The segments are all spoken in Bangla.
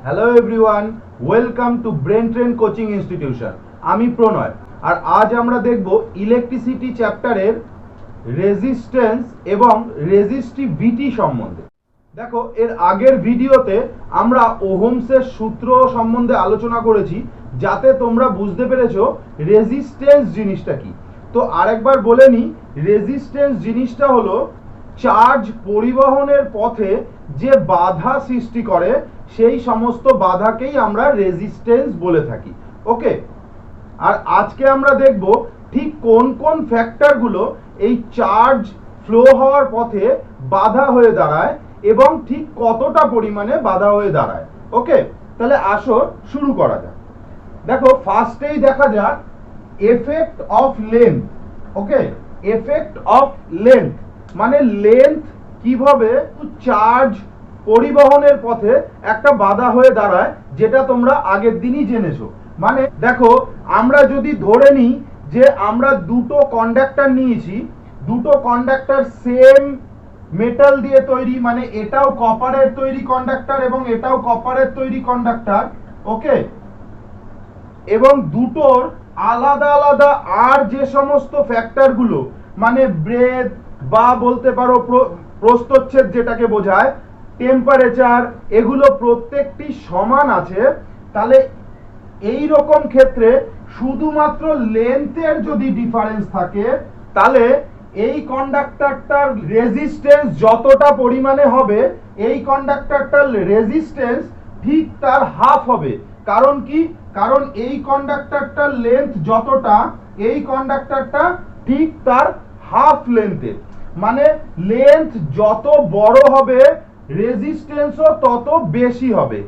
Hello everyone, welcome to brain train coaching institution. আমি প্রণয়, আর আজ আমরা দেখব ইলেকট্রিসিটি চ্যাপ্টারের রেজিস্ট্যান্স এবং রেজিস্টিভিটি সম্বন্ধে। দেখো, এর আগের ভিডিওতে আমরা ওহমসের সূত্র সম্বন্ধে আলোচনা করেছি, যাতে তোমরা বুঝতে পেরেছো রেজিস্ট্যান্স জিনিসটা কি। তো আরেকবার বলে নিই, রেজিস্ট্যান্স জিনিসটা হলো চার্জ পরিবহনের পথে যে বাধা সৃষ্টি করে সেই সমস্ত বাধাকেই আমরা রেজিস্ট্যান্স বলে থাকি। ওকে, আর আজকে আমরা দেখব ঠিক কোন কোন ফ্যাক্টরগুলো এই চার্জ ফ্লো হওয়ার পথে বাধা হয়ে দাঁড়ায় এবং ঠিক কতটা পরিমাণে বাধা হয়ে দাঁড়ায়। ওকে, তাহলে আসো শুরু করা যাক। দেখো, ফার্স্টেই দেখা যাক effect of length. Okay, effect of length মানে লেন্থ কিভাবে চার্জ পরিবহনের পথে একটা বাধা হয়ে দাঁড়ায়, যেটা তোমরা আগের দিনই জেনেছো। মানে দেখো, আমরা যদি ধরে নিই যে আমরা দুটো কন্ডাক্টর নিয়েছি, দুটো কন্ডাক্টর সেম মেটাল দিয়ে তৈরি, মানে এটাও কপারের তৈরি কন্ডাক্টর এবং এটাও কপারের তৈরি কন্ডাক্টর। ওকে, এবং দুটোর আলাদা আলাদা আর যে সমস্ত ফ্যাক্টরগুলো, মানে ব্রেথ বা বলতে পারো প্রস্থচ্ছেদ যেটাকে বোঝায়, টেম্পারেচার, এগুলো প্রত্যেকটি সমান আছে। তাহলে এই রকম ক্ষেত্রে শুধুমাত্র লেন্থের যদি ডিফারেন্স থাকে, তাহলে এই কন্ডাক্টরটার রেজিস্ট্যান্স যতটা পরিমাণে হবে, এই কন্ডাক্টরটার রেজিস্ট্যান্স ঠিক তার হাফ হবে। কারণ কি? কারণ এই কন্ডাক্টরটার লেন্থ যতটা, এই কন্ডাক্টরটা ঠিক তার হাফ লেন্থের। মানে লেন্থ যত বড় হবে, রেজিস্ট্যান্সও তত বেশি হবে।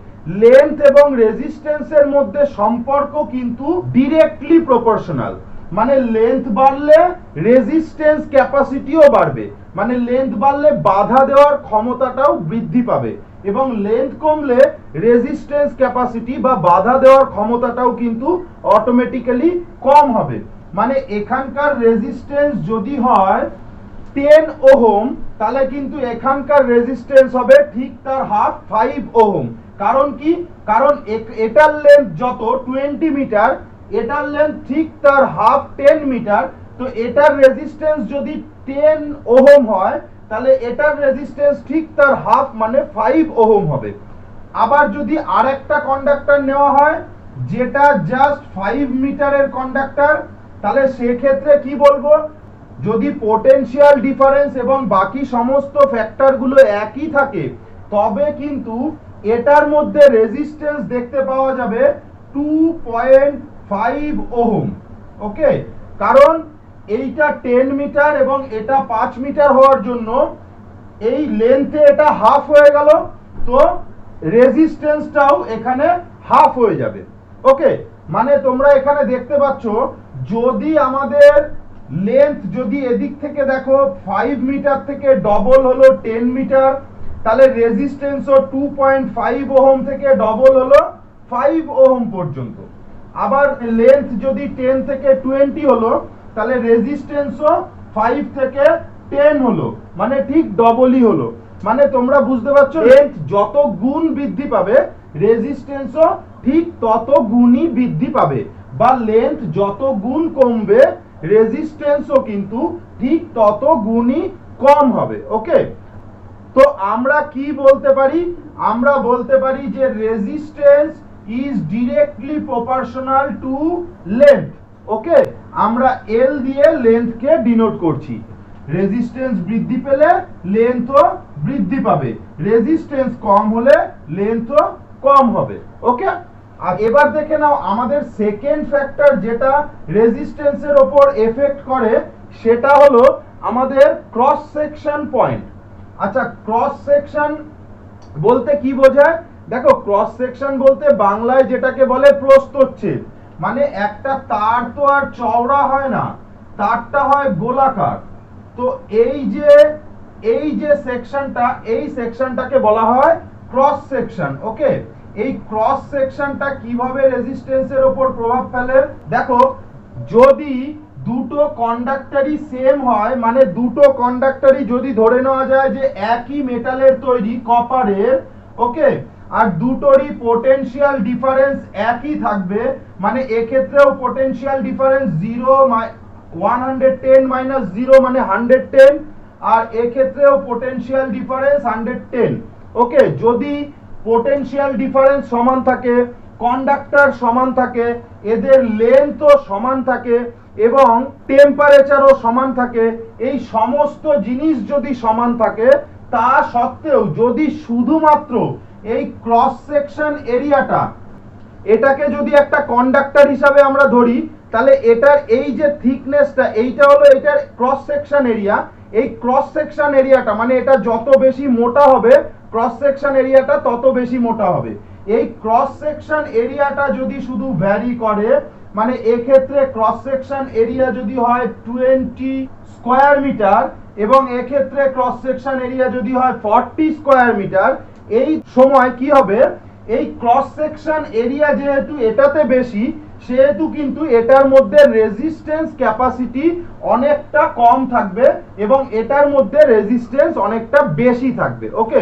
লেন্থ এবং রেজিস্ট্যান্সের মধ্যে সম্পর্ক কিন্তু ডিরেক্টলি প্রপোর্শনাল। মানে লেন্থ বাড়লে রেজিস্ট্যান্স ক্যাপাসিটিও বাড়বে, মানে লেন্থ বাড়লে বাধা দেওয়ার ক্ষমতাটাও বৃদ্ধি পাবে, এবং লেন্থ কমলে রেজিস্ট্যান্স ক্যাপাসিটি বা বাধা দেওয়ার ক্ষমতাটাও কিন্তু অটোমেটিক্যালি কম হবে। মানে এখানকার রেজিস্ট্যান্স যদি হয় 10 ওহম, তাহলে কিন্তু এখানকার রেজিস্ট্যান্স হবে ঠিক তার হাফ 5 ওহম। কারণ কি? কারণ এটার লেন্থ যত 20 মিটার, এটার লেন্থ ঠিক তার হাফ 10 মিটার। তো এটার রেজিস্ট্যান্স যদি 10 ওহম হয়, তাহলে এটার রেজিস্ট্যান্স ঠিক তার হাফ মানে 5 ওহম হবে। আবার যদি আরেকটা কন্ডাক্টর নেওয়া হয় যেটা জাস্ট 5 মিটারের কন্ডাক্টর, তাহলে সেক্ষেত্রে কি বলবো, যদি পোটেনশিয়াল ডিফারেন্স এবং বাকি সমস্ত ফ্যাক্টরগুলো একই থাকে, তবে কিন্তু এটার মধ্যে রেজিস্ট্যান্স দেখতে পাওয়া যাবে 2.5 ওহম। ওকে, কারণ এইটা 10 মিটার এবং এটা 5 মিটার হওয়ার জন্য এই লেন্থে এটা হাফ হয়ে গেল, তো রেজিস্ট্যান্সটাও এখানে হাফ হয়ে যাবে। ওকে, মানে তোমরা এখানে দেখতে পাচ্ছ, যদি আমাদের লেন্থ যদি এদিক থেকে দেখো 5 মিটার থেকে ডবল হলো 10 মিটার, তাহলে রেজিস্ট্যান্সও 2.5 ওহম থেকে ডবল হলো 5 ওহম পর্যন্ত। আবার লেন্থ যদি 10 থেকে 20 হলো, তাহলে রেজিস্ট্যান্সও 5 থেকে 10 হলো, মানে ঠিক ডবলই হলো। মানে তোমরা বুঝতে পারছো, লেন্থ যত গুণ বৃদ্ধি পাবে, রেজিস্ট্যান্সও ঠিক তত গুণই বৃদ্ধি পাবে, বা লেন্থ যত গুণ কমবে, রেজিস্ট্যান্সও কিন্তু ঠিক তত গুণই কম হবে। ওকে, তো আমরা কি বলতে পারি? আমরা বলতে পারি যে resistance is directly proportional to length. Okay, আমরা এল দিয়ে লেন্থকে ডিনোট করছি। রেজিস্ট্যান্স বৃদ্ধি পেলে লেন্থও বৃদ্ধি পাবে, রেজিস্ট্যান্স কম হলে লেন্থও কম হবে। ওকে, আর এবার দেখে নাও আমাদের সেকেন্ড ফ্যাক্টর যেটা রেজিস্ট্যান্সের উপর এফেক্ট করে, সেটা হলো আমাদের ক্রস সেকশন পয়েন্ট। আচ্ছা, ক্রস সেকশন বলতে কি বোঝায়? দেখো, ক্রস সেকশন বলতে বাংলায় যেটাকে বলে প্রস্থচ্ছেদ। মানে একটা তার তো আর চওড়া হয় না, তারটা হয় গোলাকার। তো এই যে সেকশনটা, এই সেকশনটাকে বলা হয় ক্রস সেকশন। ওকে, এই ক্রস সেকশনটা কিভাবে রেজিস্ট্যান্সের উপর প্রভাব ফেলে? দেখো, যদি দুটো কন্ডাক্টরই সেম হয়, মানে দুটো কন্ডাক্টরই যদি ধরে নেওয়া যায় যে একই মেটালের তৈরি, কপারের, ওকে, আর দুটোরই পোটেনশিয়াল ডিফারেন্স একই থাকবে, মানে এক্ষেত্রেও পোটেনশিয়াল ডিফারেন্স 110 মাইনাস 0 মানে 110, আর এক্ষেত্রেও পোটেনশিয়াল ডিফারেন্স 110। ওকে, যদি পোটেনশিয়াল ডিফারেন্স সমান থাকে, কন্ডাক্টর সমান থাকে, এদের লেন্থও সমান থাকে এবং টেম্পারেচারও সমান থাকে, এই সমস্ত জিনিস যদি সমান থাকে, তা সত্ত্বেও যদি শুধুমাত্র এই ক্রস সেকশন এরিয়াটা, এটাকে যদি একটা কন্ডাক্টর হিসাবে আমরা ধরি, তাহলে এটার এই যে থিকনেসটা, এইটা হলো এটার ক্রস সেকশন এরিয়া। এই ক্রস সেকশন এরিয়াটা মানে এটা যত বেশি মোটা হবে, ক্রস সেকশন এরিয়াটা তত বেশি মোটা হবে। এই ক্রস সেকশন এরিয়াটা যদি শুধু ভ্যারি করে, মানে এক্ষেত্রে ক্রস সেকশন এরিয়া যদি হয় 20 স্কয়ার মিটার এবং এক্ষেত্রে ক্রস সেকশন এরিয়া যদি হয় 40 স্কয়ার মিটার, এই সময় কি হবে, এই ক্রস সেকশন এরিয়া যেহেতু এটাতে বেশি, সেহেতু কিন্তু এটার মধ্যে রেজিস্ট্যান্স ক্যাপাসিটি অনেকটা কম থাকবে এবং এটার মধ্যে রেজিস্ট্যান্স অনেকটা বেশি থাকবে। ওকে,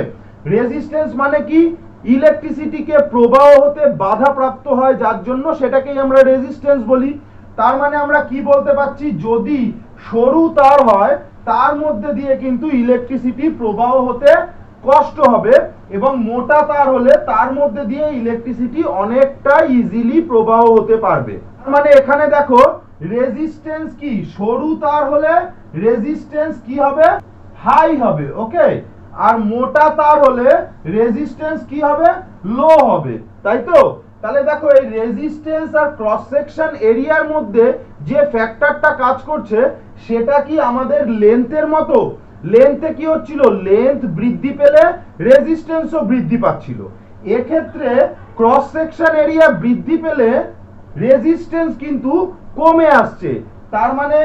রেজিস্ট্যান্স মানে কি, ইলেকট্রিসিটিকে প্রবাহ হতে বাধা প্রাপ্ত হয়, যার জন্য সেটাকেই আমরা রেজিস্ট্যান্স বলি। তার মানে আমরা কি বলতে পারছি, যদি সরু তার হয় তার মধ্যে দিয়ে কিন্তু ইলেকট্রিসিটি প্রবাহ হতে কষ্ট হবে এবং মোটা তার হলে তার মধ্যে দিয়ে ইলেকট্রিসিটি অনেকটা ইজিলি প্রবাহ হতে পারবে। মানে এখানে দেখো রেজিস্ট্যান্স কি, সরু তার হলে রেজিস্ট্যান্স কি হবে, হাই হবে। ওকে, আর মোটা তার হলে রেজিস্ট্যান্স কি হবে, লো হবে, তাই তো? তাহলে দেখো এই রেজিস্ট্যান্স আর ক্রস সেকশন এরিয়ার মধ্যে যে ফ্যাক্টরটা কাজ করছে, সেটা কি আমাদের লেন্থের মতো? লেন্থে কি হচ্ছিল, লেন্থ বৃদ্ধি পেলে রেজিস্ট্যান্সও বৃদ্ধি পাচ্ছিল। এক্ষেত্রে ক্রস সেকশন এরিয়া বৃদ্ধি পেলে রেজিস্ট্যান্স কিন্তু কমে আসছে। তার মানে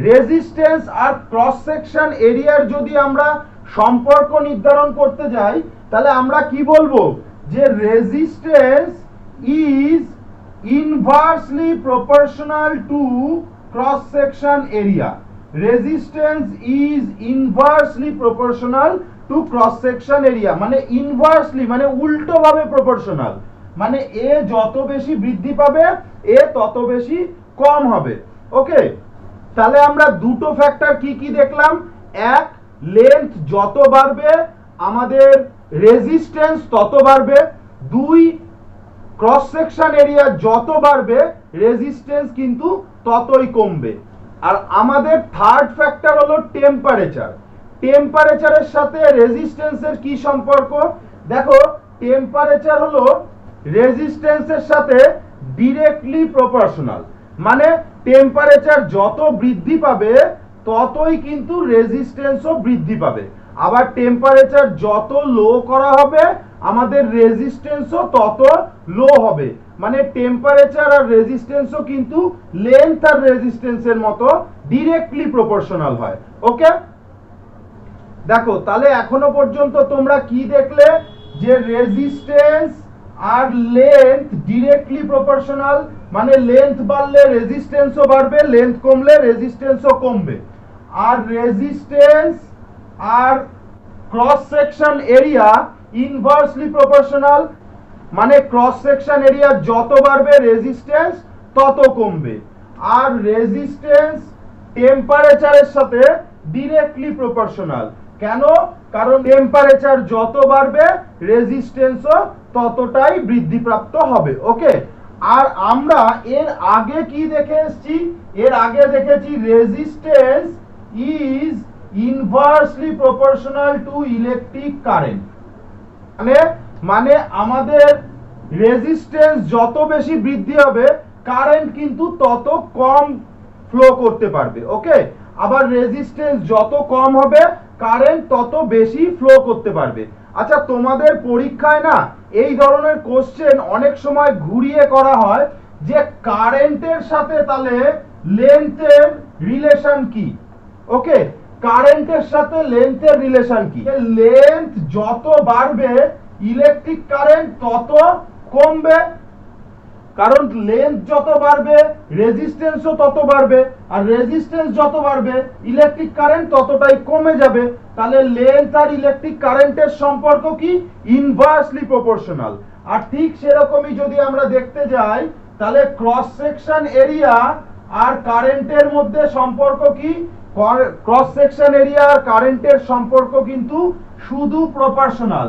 রেজিস্ট্যান্স আর ক্রস সেকশন এরিয়ার যদি আমরা সম্পর্ক নির্ধারণ করতে যাই, তাহলে আমরা কি বলবো, যে resistance is inversely proportional to cross section area. Resistance is inversely proportional to cross section area, মানে ইনভার্সলি মানে উল্টো ভাবে প্রপোর্শনাল, মানে এ যত বেশি বৃদ্ধি পাবে এ তত বেশি কম হবে। ওকে, তাহলে আমরা দুটো ফ্যাক্টর কি কি দেখলাম, এক, লেন্থ যত বাড়বে আমাদের রেজিস্ট্যান্স তত বাড়বে, দুই, ক্রস সেকশন এরিয়া যত বাড়বে রেজিস্ট্যান্স কিন্তু ততই কমবে। আর আমাদের থার্ড ফ্যাক্টর হলো টেম্পারেচার। টেম্পারেচারের সাথে রেজিস্ট্যান্সের কি সম্পর্ক, দেখো টেম্পারেচার হলো রেজিস্ট্যান্সের সাথে ডিরেক্টলি প্রপোর্শনাল, মানে টেম্পারেচার যত বৃদ্ধি পাবে ততই কিন্তু রেজিস্ট্যান্সও বৃদ্ধি পাবে। আবার টেম্পারেচার যত লো করা হবে আমাদের রেজিস্ট্যান্সও তত লো হবে, মানে টেম্পারেচার আর রেজিস্ট্যান্সও কিন্তু লেন্থ আর রেজিস্ট্যান্সের মতো ডিরেক্টলি প্রপোর্শনাল হয়। ওকে, দেখো তাহলে এখনো পর্যন্ত তোমরা কি দেখলে, যে রেজিস্ট্যান্স আর লেন্থ ডিরেক্টলি প্রপোর্শনাল, মানে লেন্থ বাড়লে রেজিস্ট্যান্সও বাড়বে, লেন্থ কমলে রেজিস্ট্যান্সও কমবে। আর রেজিস্ট্যান্স আর cross section area inversely proportional, মানে ক্রস সেকশন এরিয়া যত বাড়বে রেজিস্ট্যান্স তত কমবে। আর রেজিস্ট্যান্স টেম্পারেচারের সাথে ডিরেক্টলি প্রপোর্শনাল। কেন? কারণ টেম্পারেচার যত বাড়বে রেজিস্ট্যান্সও ততটাই বৃদ্ধিপ্রাপ্ত হবে। ওকে, আর আমরা এর আগে কি দেখে এসেছি, এর আগে দেখেছি resistance is inversely proportional to electric current, মানে আমাদের রেজিস্ট্যান্স যত বেশি বৃদ্ধি হবে কারেন্ট কিন্তু তত কম ফ্লো করতে পারবে। ওকে, আবার রেজিস্ট্যান্স যত কম হবে কারেন্ট তত বেশি ফ্লো করতে পারবে। আচ্ছা, তোমাদের পরীক্ষায় না এই ধরনের কোশ্চেন অনেক সময় ঘুরিয়ে করা হয়, যে কারেন্টের সাথে তাহলে লেন্থের রিলেশন কি। ওকে, কারেন্টের সাথে লেন্থের রিলেশন কি, লেন্থ যত বাড়বে ইলেকট্রিক কারেন্ট তত কমবে। কারণ লেন্থ যত বাড়বে রেজিস্ট্যান্সও তত বাড়বে, আর রেজিস্ট্যান্স যত বাড়বে ইলেকট্রিক কারেন্ট ততটাই কমে যাবে। তাহলে লেন্থ আর ইলেকট্রিক কারেন্টের সম্পর্ক কি? Inversely proportional. আর ঠিক সেরকমই যদি আমরা দেখতে যাই তাহলে ক্রস সেকশন এরিয়া আর কারেন্টের মধ্যে সম্পর্ক কি? ক্রস সেকশন এরিয়া আর কারেন্টের সম্পর্ক কিন্তু শুধু প্রপোর্শনাল।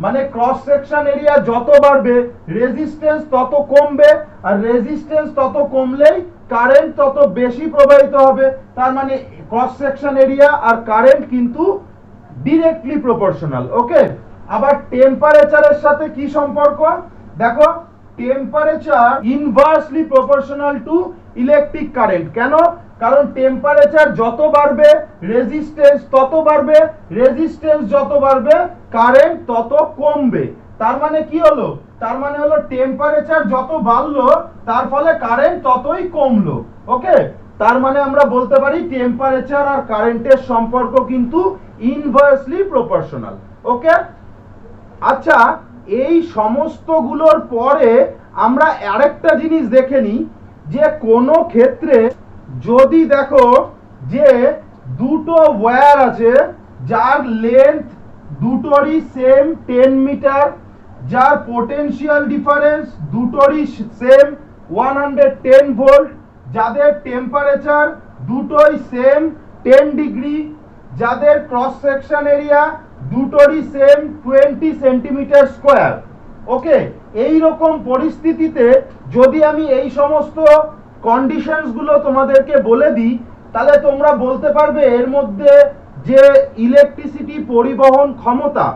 মানে ক্রস সেকশন এরিয়া যত বাড়বে রেজিস্ট্যান্স তত কমবে, আর রেজিস্ট্যান্স তত কমলেই কারেন্ট তত বেশি প্রবাহিত হবে। তার মানে ক্রস সেকশন এরিয়া আর কারেন্ট কিন্তু ডিরেক্টলি প্রপোর্শনাল। ওকে, আবার টেম্পারেচারের সাথে কি সম্পর্ক? দেখো, temperature inversely proportional to electric current. কেন? কারণ টেম্পারেচার যত বাড়বে রেজিস্ট্যান্স তত বাড়বে, রেজিস্ট্যান্স যত বাড়বে কারেন্ট তত কমবে। তার মানে কি হলো? তার মানে হলো টেম্পারেচার যত বাড়লো তার ফলে কারেন্ট ততই কমলো। ওকে, তার মানে আমরা বলতে পারি টেম্পারেচার আর কারেন্টের সম্পর্ক কিন্তু ইনভার্সলি প্রপোর্শনাল। ওকে, আচ্ছা, এই সমস্তগুলোর পরে আমরা আরেকটা জিনিস দেখে নিই যে কোনো ক্ষেত্রে যদি দেখো যে দুটো ওয়্যার আছে যার লেন্থ দুটোরই সেম 10 মিটার, যার পোটেনশিয়াল ডিফারেন্স দুটোরই সেম 110 ভোল্ট, যাদের টেম্পারেচার দুটোই সেম 10 ডিগ্রি, যাদের ক্রস সেকশন এরিয়া দুটোরই সেম 20 সেন্টিমিটার স্কয়ার। ওকে, এই রকম পরিস্থিতিতে যদি আমি এই সমস্ত কন্ডিশনস গুলো তোমাদেরকে বলে দিই তাহলে তোমরা বলতে পারবে এর মধ্যে যে ইলেকট্রিসিটি পরিবহন ক্ষমতা,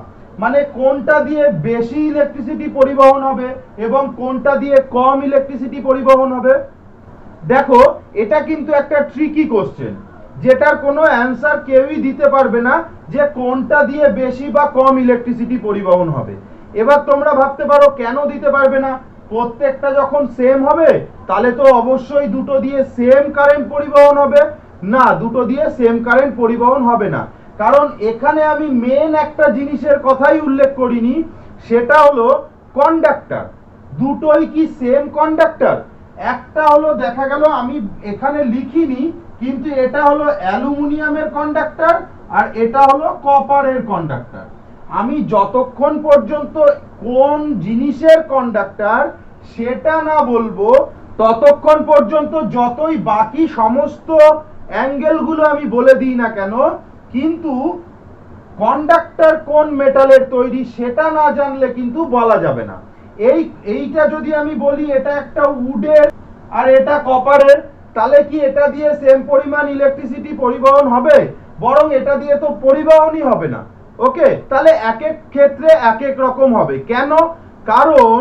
মানে কোনটা দিয়ে বেশি ইলেকট্রিসিটি পরিবহন হবে এবং কোনটা দিয়ে কম ইলেকট্রিসিটি পরিবহন হবে। দেখো, এটা কিন্তু একটা ট্রিকি কোশ্চেন যেটার কোনো অ্যান্সার কেউই দিতে পারবে না যে কোনটা দিয়ে বেশি বা কম ইলেকট্রিসিটি পরিবহন হবে। এবার তোমরা ভাবতে পারো কেন দিতে পারবে না? প্রত্যেকটা যখন সেম হবে তাহলে তো অবশ্যই দুটো দিয়ে সেম কারেন্ট পরিবহন হবে। না, দুটো দিয়ে সেম কারেন্ট পরিবহন হবে না, কারণ এখানে আমি মেন একটা জিনিসের কথাই উল্লেখ করিনি, সেটা হলো কন্ডাক্টর। দুটোই কি সেম কন্ডাক্টর? একটা হলো দেখা গেল আমি এখানে লিখিনি কিন্তু এটা হলো অ্যালুমিনিয়ামের কন্ডাক্টর আর এটা হলো কপারের কন্ডাক্টর। আমি যতক্ষণ পর্যন্ত কোন জিনিসের কন্ডাক্টর সেটা না বলবো ততক্ষণ পর্যন্ত যতই বাকি সমস্ত অ্যাঙ্গেলগুলো আমি বলে দিই না কেন, কিন্তু কন্ডাক্টর কোন মেটালের তৈরি সেটা না জানলে কিন্তু বলা যাবে না। এইটা যদি আমি বলি এটা একটা উডের আর এটা কপারের, তাহলে কি এটা দিয়ে সেম পরিমাণ ইলেকট্রিসিটি পরিবহন হবে? বরং এটা দিয়ে তো পরিবহনই হবে না। ওকে, তাহলে এক এক ক্ষেত্রে এক এক রকম হবে। কেন? কারণ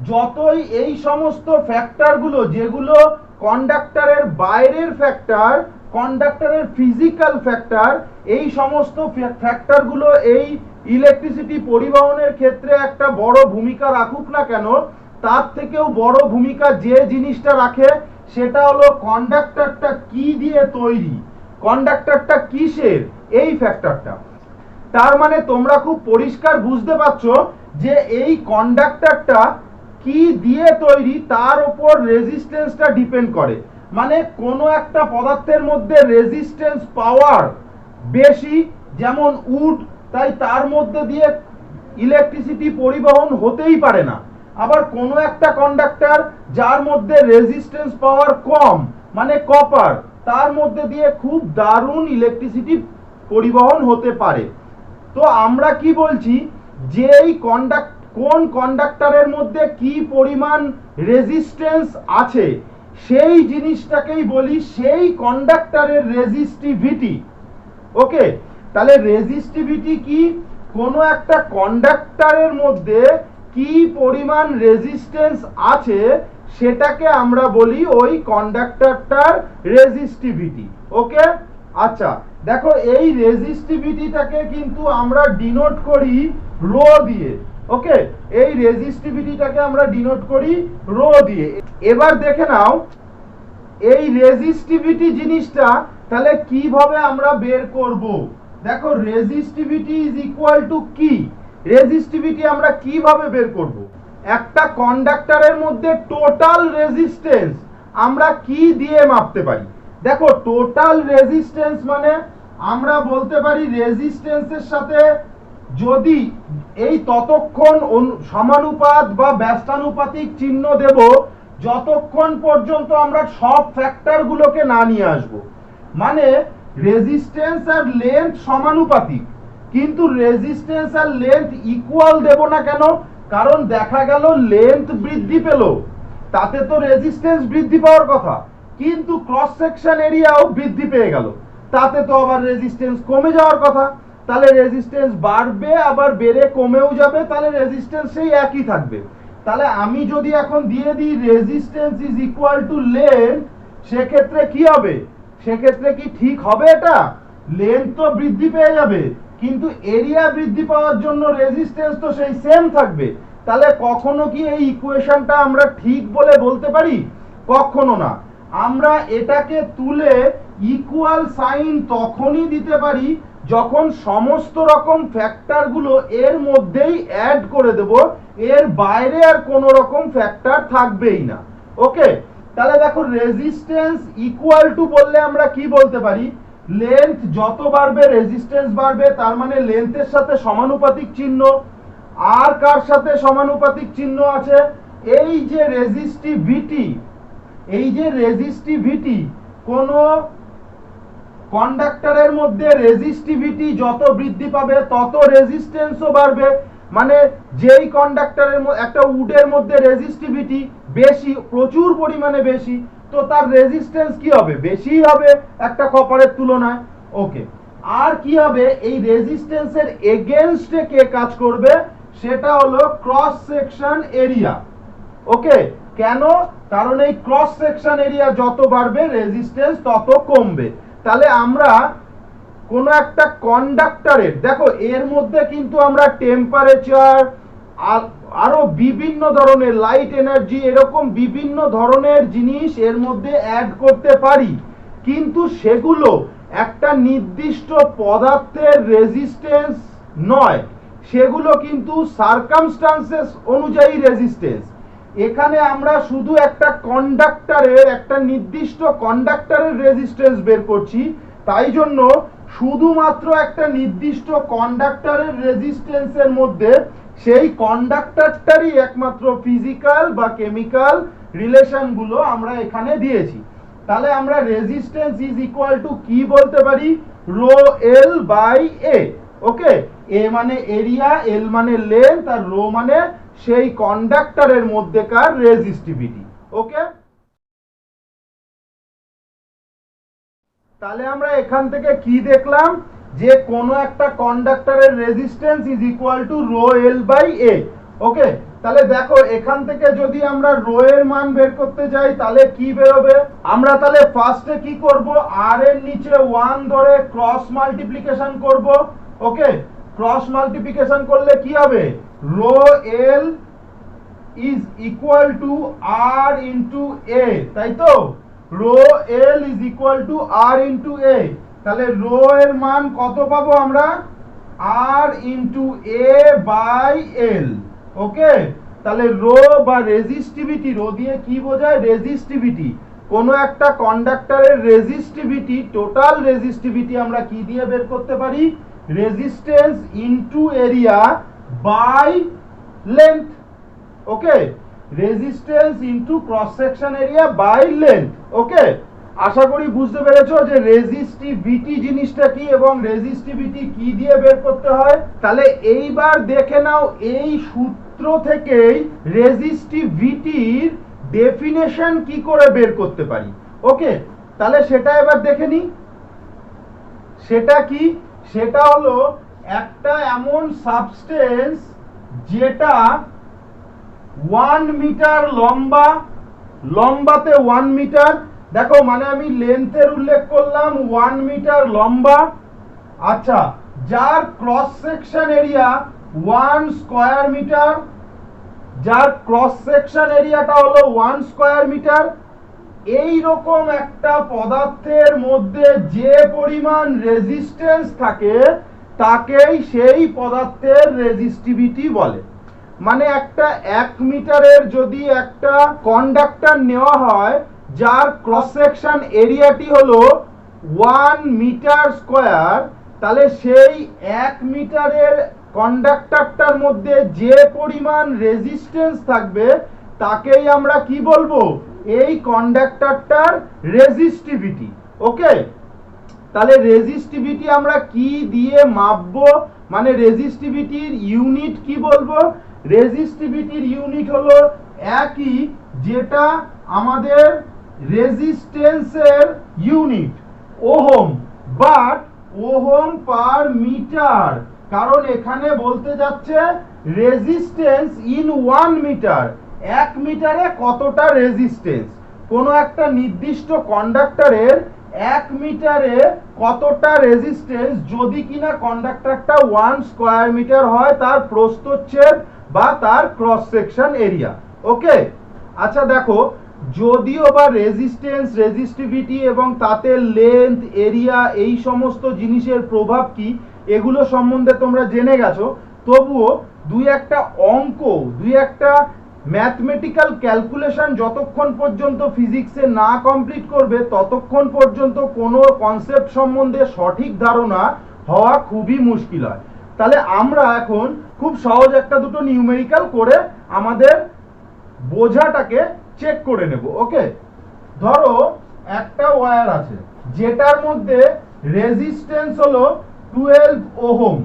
যতই এই সমস্ত ফ্যাক্টরগুলো যেগুলো কন্ডাক্টরের বাইরের ফ্যাক্টর, কন্ডাক্টরের ফিজিক্যাল ফ্যাক্টর, এই সমস্ত ফ্যাক্টরগুলো এই ইলেকট্রিসিটি পরিবহনের ক্ষেত্রে একটা বড় ভূমিকা রাখুক না কেন, তার থেকেও বড় ভূমিকা যে জিনিসটা রাখে সেটা হলো কন্ডাক্টরটা কি দিয়ে তৈরি, কন্ডাক্টরটা কিসের, এই ফ্যাক্টরটা। তার মানে তোমরা খুব পরিষ্কার বুঝতে পারছো যে এই কন্ডাক্টরটা কি দিয়ে তৈরি তার উপর রেজিস্ট্যান্সটা ডিপেন্ড করে। মানে কোনো একটা পদার্থের মধ্যে রেজিস্ট্যান্স পাওয়ার বেশি, যেমন উড, তাই তার মধ্যে দিয়ে ইলেকট্রিসিটি পরিবহন হতেই পারে না। আবার কোনো একটা কন্ডাক্টর যার মধ্যে রেজিস্ট্যান্স পাওয়ার কম, মানে কপার, তার মধ্যে দিয়ে খুব দারুণ ইলেকট্রিসিটি পরিবহন হতে পারে। তো আমরা কি বলছি যে এই কোন কন্ডাক্টরের মধ্যে কি পরিমাণ রেজিস্ট্যান্স আছে সেই জিনিসটাকেই বলি সেই কন্ডাক্টরের রেজিস্টিভিটি। ওকে, তাহলে রেজিস্টিভিটি কি? কোনো একটা কন্ডাক্টরের মধ্যে কি পরিমাণ রেজিস্ট্যান্স আছে সেটাকে আমরা বলি ওই কন্ডাক্টরটার রেজিস্টিভিটি। ওকে, আচ্ছা দেখো এই রেজিস্টিভিটিটাকে কিন্তু আমরা ডিনোট করি রো দিয়ে। ওকে, এই রেজিস্টিভিটিটাকে আমরা ডিনোট করি রো দিয়ে। এবার দেখে নাও এই রেজিস্টিভিটি জিনিসটা তাহলে কিভাবে আমরা বের করব। দেখো, রেজিস্টিভিটি ইজ ইকুয়াল টু কি? রেজিস্টিভিটি আমরা কিভাবে বের করব? একটা কন্ডাক্টরের মধ্যে টোটাল রেজিস্ট্যান্স আমরা কি দিয়ে মাপতে পারি? দেখো, টোটাল রেজিস্ট্যান্স মানে আমরা বলতে পারি রেজিস্ট্যান্সের সাথে যদি এই ততক্ষণ সমানুপাত বা ব্যস্তানুপাতিক চিহ্ন দেব যতক্ষণ পর্যন্ত আমরা সব ফ্যাক্টরগুলোকে না নিয়ে আসব। মানে রেজিস্ট্যান্স আর লেন্থ সমানুপাতিক, কিন্তু রেজিস্ট্যান্স আর লেন্থ ইকুয়াল দেব না। কেন? কারণ দেখা গেল লেন্থ বৃদ্ধি পেল, তাতে তো রেজিস্ট্যান্স বৃদ্ধি পাওয়ার কথা, কিন্তু ক্রস সেকশন এরিয়াও বৃদ্ধি পেয়ে গেল, তাতে তো আবার রেজিস্ট্যান্স কমে যাওয়ার কথা। তাহলে রেজিস্ট্যান্স বাড়বে আবার বেড়ে কমেও যাবে, তাহলে রেজিস্ট্যান্স সেই একই থাকবে। তাহলে আমি যদি এখন দিয়ে দিই resistance is equal two length, সেক্ষেত্রে কি হবে? সেক্ষেত্রে কি ঠিক হবে? এটা লেন্থ তো বৃদ্ধি পেয়ে যাবে, কিন্তু এরিয়া বৃদ্ধি পাওয়ার জন্য রেজিস্ট্যান্স তো সেই সেম থাকবে। তাহলে কখনো কি এই ইকুয়েশনটা আমরা ঠিক বলে বলতে পারি? কখনো না। আমরা এটাকে তুলে ইকুয়াল সাইন তখনই দিতে পারি যখন সমস্ত রকম ফ্যাক্টরগুলো এর মধ্যেই অ্যাড করে দেব, এর বাইরে আর কোনো রকম ফ্যাক্টর থাকবেই না। ওকে, তাহলে দেখো রেজিস্ট্যান্স ইকুয়াল টু বললে আমরা কি বলতে পারি? লেন্থ যত বাড়বে রেজিস্ট্যান্স বাড়বে, তার মানে লেন্থের সাথে সমানুপাতিক চিহ্ন। আর কার সাথে সমানুপাতিক চিহ্ন আছে? এই যে রেজিস্টিভিটি, এই যে রেজিস্টিভিটি, কোন কন্ডাক্টরের মধ্যে রেজিস্টিভিটি যত বৃদ্ধি পাবে তত রেজিস্ট্যান্সও বাড়বে। মানে যেই কন্ডাক্টরের একটা উডের মধ্যে রেজিস্টিভিটি বেশি, প্রচুর পরিমাণে বেশি, তো তার রেজিস্ট্যান্স কি হবে? বেশিই হবে একটা কপারের তুলনায়। ওকে, আর কি হবে? এই রেজিস্ট্যান্সের এগেইনস্টে কে কাজ করবে? সেটা হলো ক্রস সেকশন এরিয়া। ওকে, কেন? কারণ এই ক্রস সেকশন এরিয়া যত বাড়বে রেজিস্ট্যান্স তত কমবে। তাহলে আমরা কোন একটা কন্ডাক্টরের, দেখো এর মধ্যে কিন্তু আমরা টেম্পারেচার, আরো বিভিন্ন ধরনের লাইট এনার্জি, এরকম বিভিন্ন ধরনের জিনিস এর মধ্যে অ্যাড করতে পারি, কিন্তু সেগুলো একটা নির্দিষ্ট পদার্থের রেজিস্ট্যান্স নয়, সেগুলো কিন্তু সার্কামস্টান্সেস অনুযায়ী রেজিস্ট্যান্স। এখানে আমরা শুধু একটা কন্ডাক্টরের, একটা নির্দিষ্ট কন্ডাক্টরের রেজিস্ট্যান্স বের করছি, তাই জন্য শুধুমাত্র একটা নির্দিষ্ট কন্ডাক্টরের রেজিস্ট্যান্সের মধ্যে সেই কন্ডাক্টরটারই একমাত্র ফিজিক্যাল বা কেমিক্যাল রিলেশনগুলো আমরা এখানে দিয়েছি। তাহলে আমরা রেজিস্ট্যান্স ইজ ইকুয়াল টু কি বলতে পারি? Rho L by A. ওকে, এ মানে এরিয়া, এল মানে লেন্থ, আর রো মানে সেই কন্ডাক্টরের মধ্যেকার রেজিস্টিভিটি। ওকে, তাহলে আমরা এখান থেকে কি দেখলাম? যে কোন একটা কন্ডাক্টরের resistance is equal to rho L by A. Okay, তাহলে দেখো এখান থেকে যদি আমরা রো এর মান বের করতে যাই তাহলে কি বেরোবে? আমরা তাহলে ফার্স্টে কি করব? আর এর নিচে 1 ধরে ক্রস মাল্টিপ্লিকেশন করব। ওকে, ক্রস মাল্টিপ্লিকেশন করলে কি হবে? Rho L is equal to R into A, তাই তো? Rho L is equal to R into A. তাহলে রো এর মান কত পাবো আমরা? আর ইন্টু এ বাই এল। ওকে, তাহলে রো বা রেজিস্টিভিটি, রো দিয়ে কি বোঝায়? রেজিস্টিভিটি। কোন একটা কন্ডাক্টরের রেজিস্টিভিটি, টোটাল রেজিস্টিভিটি আমরা কি দিয়ে বের করতে পারি? Resistance into area by length. Okay, resistance into cross section area by length. Okay, আশা করি বুঝতে পেরেছো যে রেজিস্টিভিটি জিনিসটা কি এবং রেজিস্টিভিটি কি দিয়ে বের করতে হয়। তাহলে এইবার দেখে নাও এই সূত্র থেকেই রেজিস্টিভিটির ডেফিনেশন কি করে বের করতে পারি। ওকে, তাহলে সেটা এবার দেখে নি। সেটা কি? সেটা হলো একটা এমন সাবস্টেন্স যেটা 1 মিটার লম্বা, লম্বাতে 1 মিটার, দেখো মানে আমি লেন্থের উল্লেখ করলাম, 1 মিটার লম্বা। আচ্ছা, যার cross section area 1 square metre, যার ক্রস সেকশন এরিয়াটা হলো 1 স্কয়ার মিটার। এই রকম একটা পদার্থের মধ্যে যে পরিমাণ রেজিস্ট্যান্স থাকে তাকেই সেই পদার্থের রেজিস্টিভিটি বলে। মানে একটা 1 মিটারের যদি একটা কন্ডাক্টর নেওয়া হয় যার ক্রস সেকশন এরিয়াটি হলো 1 মিটার স্কয়ার, তাহলে সেই 1 মিটারের কন্ডাক্টরটার মধ্যে যে পরিমাণ রেজিস্ট্যান্স থাকবে তাকেই আমরা কি বলবো, এই কন্ডাক্টরটার রেজিস্টিভিটি। ওকে, তাহলে রেজিস্টিভিটি আমরা কি দিয়ে মাপবো, মানে রেজিস্টিভিটির ইউনিট কি বলবো, রেজিস্টিভিটির ইউনিট হলো একই যেটা আমাদের রেজিস্ট্যান্সের unit, ohm, but ohm per metre, কারণ এখানে বলতে যাচ্ছে রেজিস্ট্যান্স ইন 1 মিটার, 1 মিটারে কতটা রেজিস্ট্যান্স, কোনো একটা নির্দিষ্ট কন্ডাক্টরের 1 মিটারে কতটা রেজিস্ট্যান্স, যদি কিনা কন্ডাক্টরটা 1 স্কয়ার মিটার হয় তার প্রস্থচ্ছেদ বা তার ক্রস সেকশন এরিয়া। ওকে, আচ্ছা দেখো, যদিও বা রেজিস্ট্যান্স, রেজিস্টিভিটি এবং তাতে লেন্থ, এরিয়া, এই সমস্ত জিনিসের প্রভাব কি এগুলো সম্বন্ধে তোমরা জেনে গেছো, তবুও দুই একটা অঙ্ক, দুই একটা ম্যাথমেটিক্যাল ক্যালকুলেশন যতক্ষণ পর্যন্ত ফিজিক্সে না কমপ্লিট করবে ততক্ষণ পর্যন্ত কোনো কনসেপ্ট সম্বন্ধে সঠিক ধারণা হওয়া খুবই মুশকিল হয়। তাহলে আমরা এখন খুব সহজ একটা দুটো নিউমেরিক্যাল করে আমাদের বোঝাটাকে চেক করে নেব। ওকে, ধরো একটা ওয়্যার আছে যেটার মধ্যে রেজিস্ট্যান্স হলো 12 ওহম,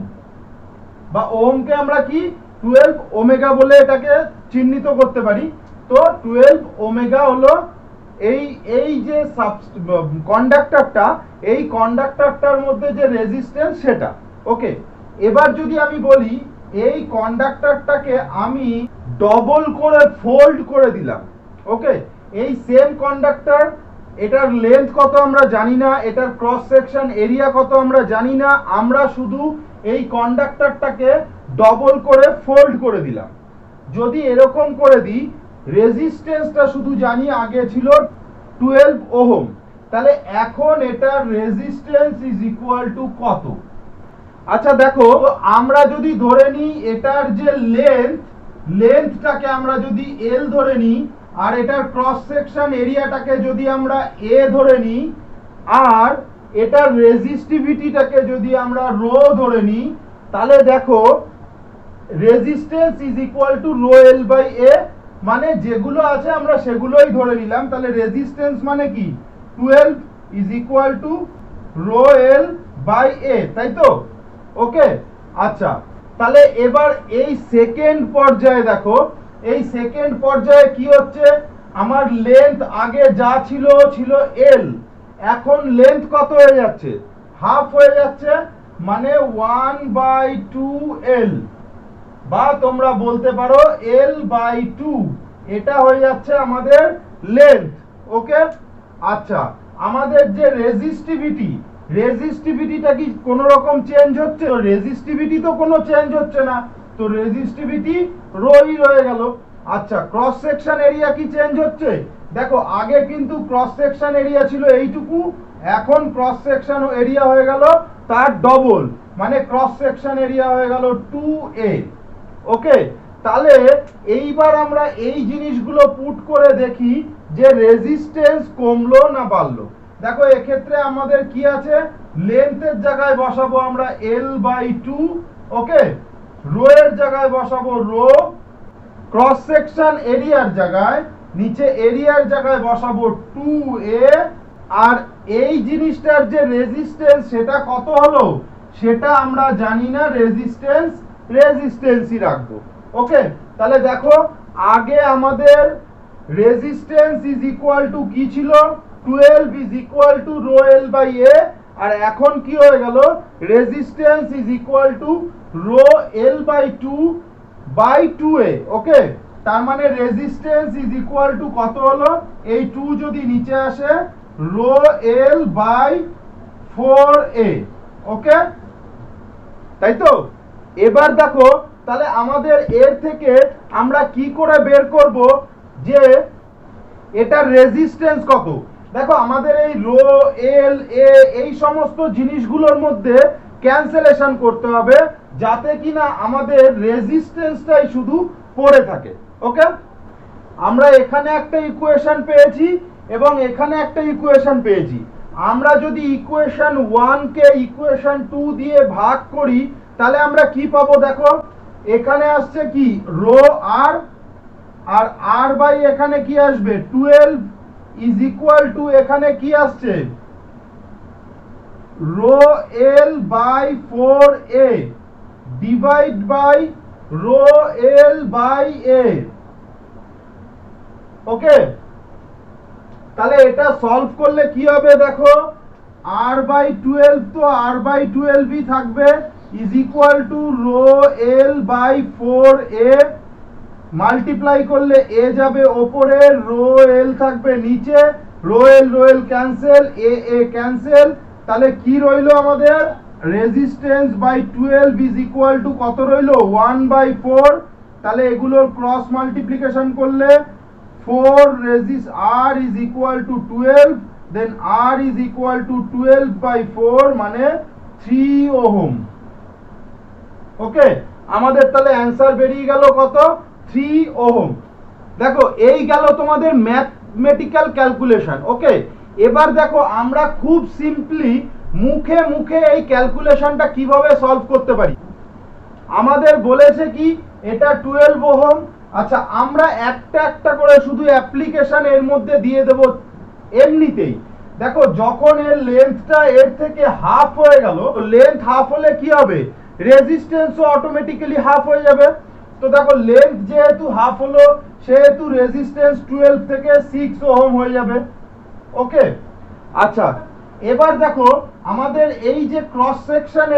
বা ওহমকে আমরা কি 12 ওমেগা বলে এটাকে চিহ্নিত করতে পারি। তো 12 ওমেগা হলো এই যে কন্ডাক্টরটা, এই কন্ডাক্টরটার মধ্যে যে রেজিস্ট্যান্স সেটা। ওকে, এবার যদি আমি বলি এই কন্ডাক্টরটাকে আমি ডবল করে ফোল্ড করে দিলাম। ওকে, এই সেম কন্ডাক্টর, এটার লেন্থ কত আমরা জানি না, এটার ক্রস সেকশন এরিয়া কত আমরা জানি না, আমরা শুধু এই কন্ডাক্টরটাকে ডবল করে ফোল্ড করে দিলাম। যদি এরকম করে দিই, রেজিস্ট্যান্সটা শুধু জানি আগে ছিল 12 ওহম, তাহলে এখন এটার রেজিস্ট্যান্স ইজ ইকুয়াল টু কত? আচ্ছা দেখো, আমরা যদি ধরে নিই এটার যে লেন্থটাকে আমরা যদি এল ধরে নিই, আর এটার ক্রস সেকশন এরিয়াটাকে যদি আমরা এ ধরে নিই, আর এটার রেজিস্টিভিটিটাকে যদি আমরা রো ধরে নিই, তাহলে দেখো resistance is equal to rho L by A, মানে যেগুলো আছে আমরা সেগুলোই ধরে নিলাম। তাহলে রেজিস্ট্যান্স মানে কি 12 is equal to rho L by A, তাই তো? ওকে, আচ্ছা তাহলে এবার এই সেকেন্ড পর্যায়ে দেখো, এই সেকেন্ড পর্যায়ে কি হচ্ছে, আমার লেন্থ আগে যা ছিল এল, এখন লেন্থ কত হয়ে যাচ্ছে, হাফ হয়ে যাচ্ছে, মানে 1/2 এল, বা তোমরা বলতে পারো L/2, এটা হয়ে যাচ্ছে আমাদের লেন্থ। ওকে, আচ্ছা আমাদের যে রেজিস্টিভিটিটা কি কোনো রকম চেঞ্জ হচ্ছে? রেজিস্টিভিটি তো কোনো চেঞ্জ হচ্ছে না, তো রেজিস্টিভিটি রোই রয়ে গেল। আচ্ছা, ক্রস সেকশন এরিয়া কি চেঞ্জ হচ্ছে? দেখো আগে কিন্তু ক্রস সেকশন এরিয়া ছিল এইটুকু, এখন ক্রস সেকশন এরিয়া হয়ে গেল তার ডবল, মানে ক্রস সেকশন এরিয়া হয়ে গেল 2a। ওকে, তাহলে এইবার আমরা এই জিনিসগুলো পুট করে দেখি যে রেজিস্ট্যান্স কমলো না বাড়লো। দেখো এক্ষেত্রে আমাদের কি আছে, লেন্থের জায়গায় বসাবো আমরা L/2, ওকে, রো এর জায়গায় বসাবো রো, ক্রস সেকশন এরিয়ার জায়গায়, নিচে এরিয়ার জায়গায় বসাবো 2a, আর এই জিনিসটার যে রেজিস্ট্যান্স সেটা কত হলো সেটা আমরা জানি না, রেজিস্ট্যান্সই রাখবো। ওকে, তাহলে দেখো আগে আমাদের রেজিস্ট্যান্স ইজ ইকুয়াল টু কি ছিল, 12 is equal to rho L by A, আর এখন কি হয়ে গেল, resistance is equal to rho L by 2/2a। Okay, তার মানে রেজিস্ট্যান্স ইজ ইকুয়াল টু কত হলো, এই 2 যদি নিচে আসে রো এল বাই 4a। ওকে, তাই তো? এবার দেখো তাহলে আমাদের এর থেকে আমরা কি করে বের করব যে এটার রেজিস্ট্যান্স কত। দেখো আমাদের এই রো এল এ এই সমস্ত জিনিসগুলোর মধ্যে ক্যান্সেলেশন করতে হবে, যাতে কিনা আমাদের রেজিস্ট্যান্সটাই শুধু পড়ে থাকে। ওকে, আমরা এখানে একটা ইকুয়েশন পেয়েছি এবং এখানে একটা ইকুয়েশন পেয়েছি। আমরা যদি ইকুয়েশন 1 কে ইকুয়েশন 2 দিয়ে ভাগ করি তাহলে আমরা কি পাবো? দেখো এখানে আসছে কি rho R, R R by এখানে কি আসবে 12 ইজ ইকুয়াল টু এখানে কি আসছে rho L by 4a divide by rho L by a। Okay, তাহলে এটা সলভ করলে কি হবে? দেখো r বাই 12 তো r বাই 12ই থাকবে is equal to rho L by 4a, multiply করলে a যাবে ওপরে, রো এল থাকবে নিচে, rho L cancel, a cancel. তাহলে কি রইলো আমাদের? Resistance by 12 is equal to কত রইলো? 1 বাই 4। তাহলে এগুলোর ক্রস মাল্টিপ্লিকেশন করলে 4 resist r is equal to 12, then r is equal to 12 by 4 মানে 3 ওহম। ওকে, আমাদের তাহলে অ্যান্সার বেরিয়ে গেল কত? 3 ওহম। দেখো এই গেল তোমাদের ম্যাথমেটিক্যাল ক্যালকুলেশন। ওকে, এবার দেখো আমরা খুব সিম্পলি মুখে মুখে এই ক্যালকুলেশনটা কিভাবে সলভ করতে পারি। আমাদের বলেছে কি এটা 12 ওহম। আচ্ছা, আমরা একটা একটা করে শুধু অ্যাপ্লিকেশন এর মধ্যে দিয়ে দেব এমনিতেই। দেখো যখন এর লেন্থটা এর থেকে হাফ হয়ে গেল, লেন্থ হাফ হলে কি হবে? রেজিস্ট্যান্সও অটোমেটিক্যালি হাফ হয়ে যাবে। তো দেখো লেন্থ যেহেতু হাফ হলো সেহেতু রেজিস্ট্যান্স 12 থেকে 6 ওহম হয়ে যাবে। ওকে, আচ্ছা এবার দেখো আমাদের এই যে ক্রস সেকশন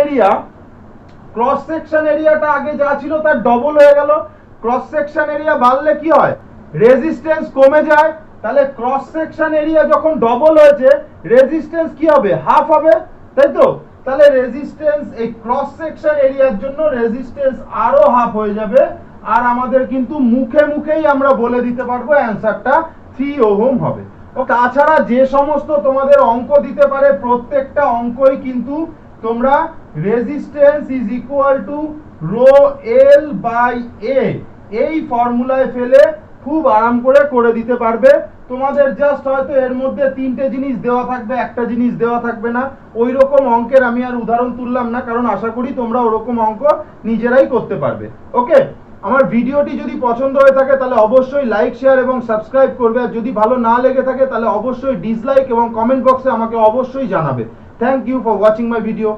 এরিয়াটা আগে যা ছিল তার ডবল হয়ে গেল। ক্রস সেকশন এরিয়া বাড়লে কি হয়? রেজিস্ট্যান্স কমে যায়। তাহলে ক্রস সেকশন এরিয়া যখন ডবল হয়েছে রেজিস্ট্যান্স কি হবে? হাফ হবে, তাই তো? তাহলে রেজিস্ট্যান্স এই ক্রস সেকশন এরিয়ার জন্য রেজিস্ট্যান্স আরো হাফ হয়ে যাবে। আর আমাদের কিন্তু মুখে মুখেই আমরা বলে দিতে পারবো অ্যানসারটা 3 ওহম হবে। ও তাছাড়া যে সমস্ত তোমাদের অঙ্ক দিতে পারে প্রত্যেকটা অঙ্কই কিন্তু তোমরা resistance is equal to rho L by A এই ফর্মুলায় ফেলে খুব আরাম করে দিতে পারবে। তোমাদের জাস্ট হয়তো এর মধ্যে 3টে জিনিস দেওয়া থাকবে, একটা জিনিস দেওয়া থাকবে না। ওই রকম অঙ্কের আমি আর উদাহরণ তুললাম না, কারণ আশা করি তোমরা ওরকম অঙ্ক নিজেরাই করতে পারবে। ওকে, আমার ভিডিওটি যদি পছন্দ হয়ে থাকে তাহলে অবশ্যই লাইক, শেয়ার এবং সাবস্ক্রাইব করবে। আর যদি ভালো না লেগে থাকে তাহলে অবশ্যই ডিসলাইক এবং কমেন্ট বক্সে আমাকে অবশ্যই জানাবে। Thank you for watching my video.